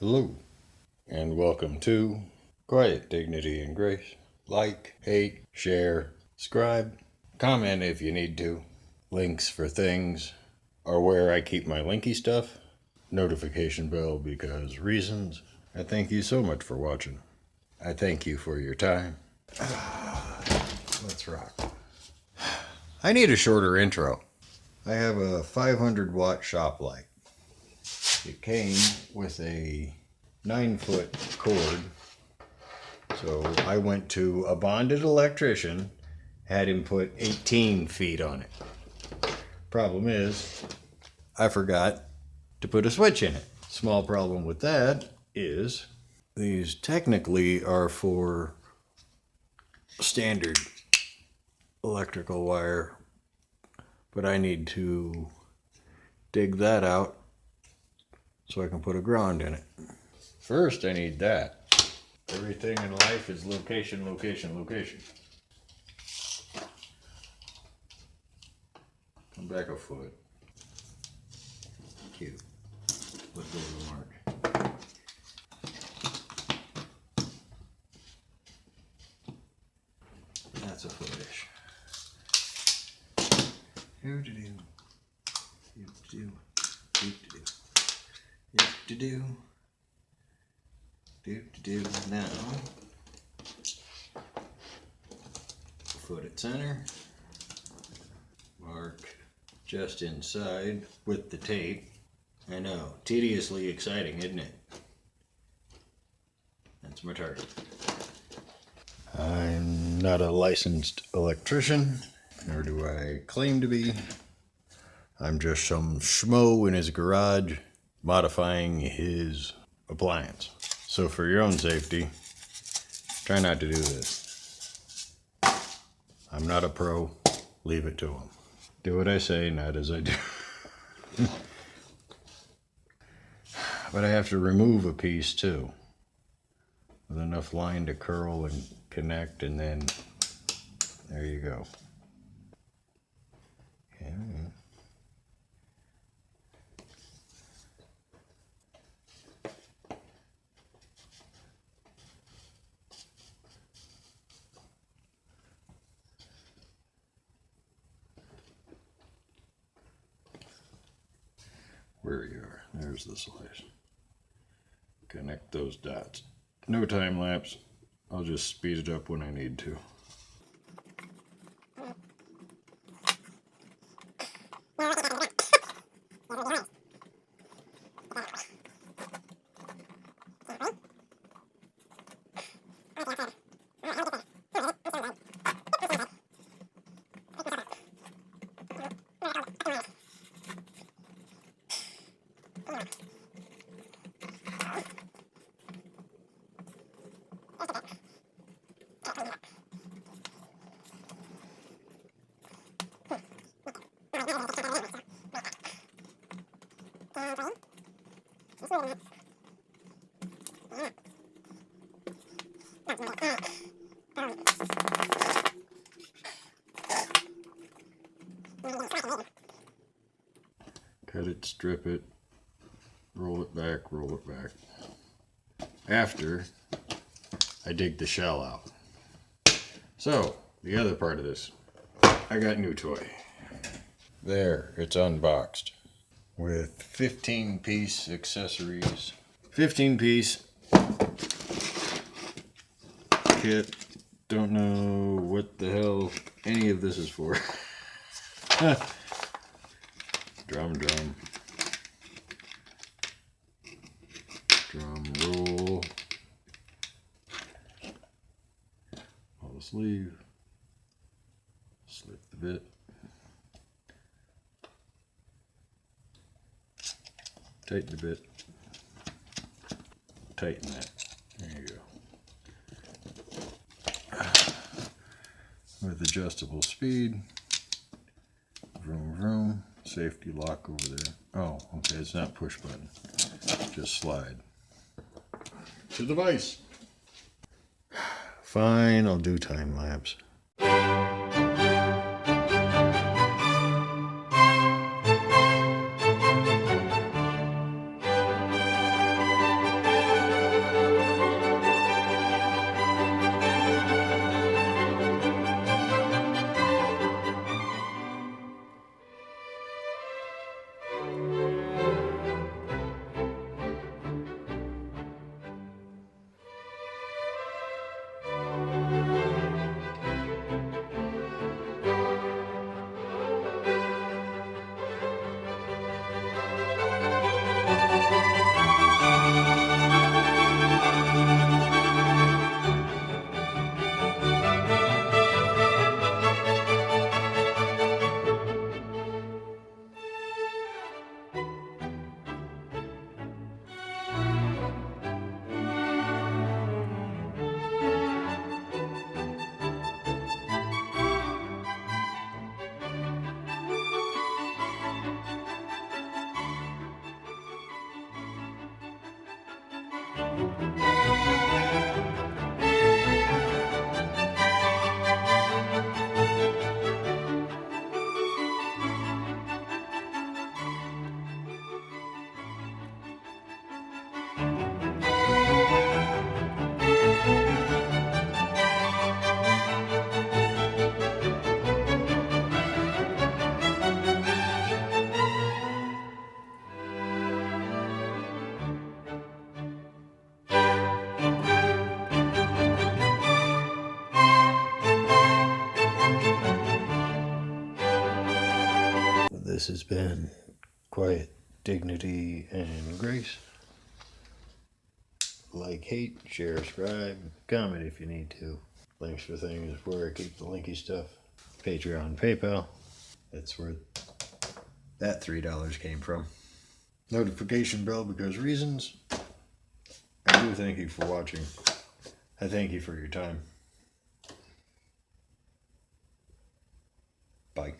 Hello, and welcome to Quiet Dignity and Grace. Like, hate, share, scribe, comment if you need to. Links for things are where I keep my linky stuff. Notification bell because reasons. I thank you so much for watching. I thank you for your time. Let's rock. I need a shorter intro. I have a 500 watt shop light. It came with a 9-foot cord, so I went to a bonded electrician, had him put 18 feet on it. Problem is, I forgot to put a switch in it. Small problem with that is these technically are for standard electrical wire, but I need to dig that out so I can put a ground in it. First, I need that. Everything in life is location, location, location. Come back a foot. Cute. Let go of the mark. That's a footish. Do-do-do. Do-do-do. Do-do-do. Do-do-do. Do-do-do. Now, foot at center. Mark just inside with the tape. I know, tediously exciting, isn't it? That's my target. I'm not a licensed electrician, nor do I claim to be. I'm just some schmo in his garage modifying his appliance. So for your own safety, try not to do this. I'm not a pro, leave it to him. Do what I say, not as I do. But I have to remove a piece too, with enough line to curl and connect, and then there you go. Yeah. Where you are, there's the slice. Connect those dots. No time lapse. I'll just speed it up when I need to. Cut it, strip it, roll it back, roll it back. After I dig the shell out. So, the other part of this, I got new toy. There, it's unboxed with 15-piece accessories. 15-piece kit. Don't know what the hell any of this is for. Drum. Drum roll. Pull the sleeve. Slip the bit. Tighten the bit. Tighten that. There you go. With adjustable speed. Vroom vroom. Safety lock over there. Oh, okay, it's not push button. Just slide. To the vise. Fine, I'll do time lapse. This has been Quiet Dignity and Grace. Like, hate, share, subscribe, comment if you need to. Links for things where I keep the linky stuff. Patreon, PayPal. That's where that $3 came from. Notification bell because reasons. I do thank you for watching. I thank you for your time. Bye.